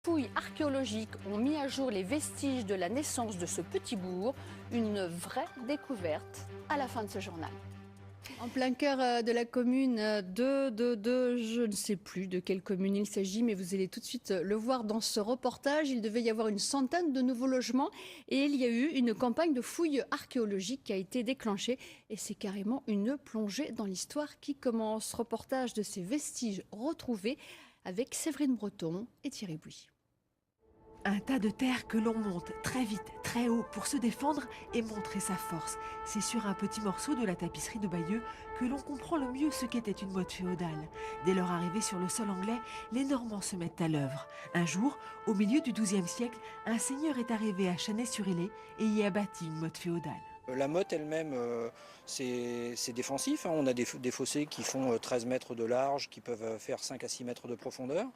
Fouilles archéologiques ont mis à jour les vestiges de la naissance de ce petit bourg. Une vraie découverte à la fin de ce journal. En plein cœur de la commune je ne sais plus de quelle commune il s'agit, mais vous allez tout de suite le voir dans ce reportage. Il devait y avoir une centaine de nouveaux logements et il y a eu une campagne de fouilles archéologiques qui a été déclenchée. Et c'est carrément une plongée dans l'histoire qui commence. Reportage de ces vestiges retrouvés avec Séverine Breton et Thierry Bouy. Un tas de terre que l'on monte très vite, très haut pour se défendre et montrer sa force. C'est sur un petit morceau de la tapisserie de Bayeux que l'on comprend le mieux ce qu'était une motte féodale. Dès leur arrivée sur le sol anglais, les Normands se mettent à l'œuvre. Un jour, au milieu du XIIe siècle, un seigneur est arrivé à Chanay-sur-Îlay et y a bâti une motte féodale. La motte elle-même, c'est défensif. On a des fossés qui font 13 mètres de large, qui peuvent faire 5 à 6 mètres de profondeur.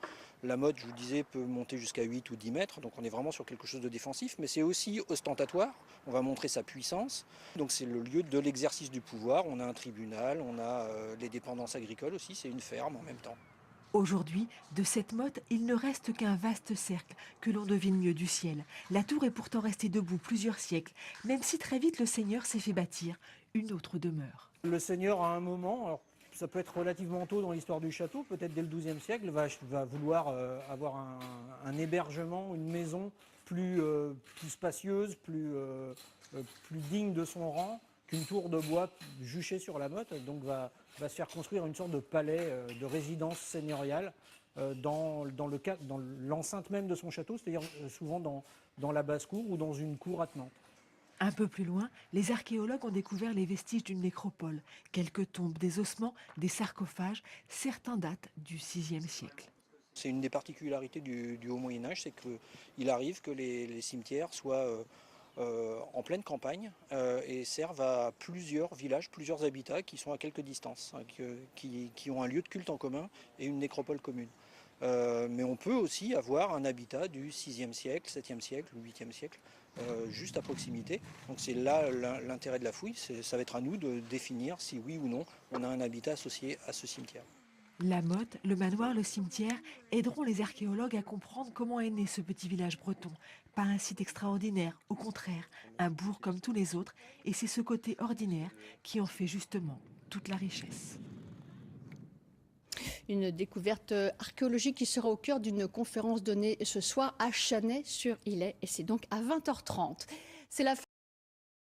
La motte, je vous disais, peut monter jusqu'à 8 ou 10 mètres, donc on est vraiment sur quelque chose de défensif, mais c'est aussi ostentatoire. On va montrer sa puissance. Donc c'est le lieu de l'exercice du pouvoir. On a un tribunal, on a les dépendances agricoles aussi, c'est une ferme en même temps. Aujourd'hui, de cette motte, il ne reste qu'un vaste cercle que l'on devine mieux du ciel. La tour est pourtant restée debout plusieurs siècles, même si très vite le seigneur s'est fait bâtir une autre demeure. Le seigneur, à un moment, alors ça peut être relativement tôt dans l'histoire du château, peut-être dès le XIIe siècle, va vouloir avoir un hébergement, une maison plus spacieuse, plus digne de son rang qu'une tour de bois juchée sur la motte. Donc va se faire construire une sorte de palais de résidence seigneuriale dans l'enceinte même de son château, c'est-à-dire souvent dans la basse-cour ou dans une cour attenante. Un peu plus loin, les archéologues ont découvert les vestiges d'une nécropole. Quelques tombes, des ossements, des sarcophages, certains datent du VIe siècle. C'est une des particularités du Haut Moyen-Âge, c'est qu'il arrive que les cimetières soient en pleine campagne et servent à plusieurs villages, plusieurs habitats qui sont à quelques distances, qui ont un lieu de culte en commun et une nécropole commune. Mais on peut aussi avoir un habitat du VIe siècle, VIIe siècle ou VIIIe siècle, juste à proximité. Donc c'est là l'intérêt de la fouille, ça va être à nous de définir si oui ou non on a un habitat associé à ce cimetière. La motte, le manoir, le cimetière aideront les archéologues à comprendre comment est né ce petit village breton. Pas un site extraordinaire, au contraire, un bourg comme tous les autres, et c'est ce côté ordinaire qui en fait justement toute la richesse. Une découverte archéologique qui sera au cœur d'une conférence donnée ce soir à Chanay-sur-Îlay et c'est donc à 20h30. C'est la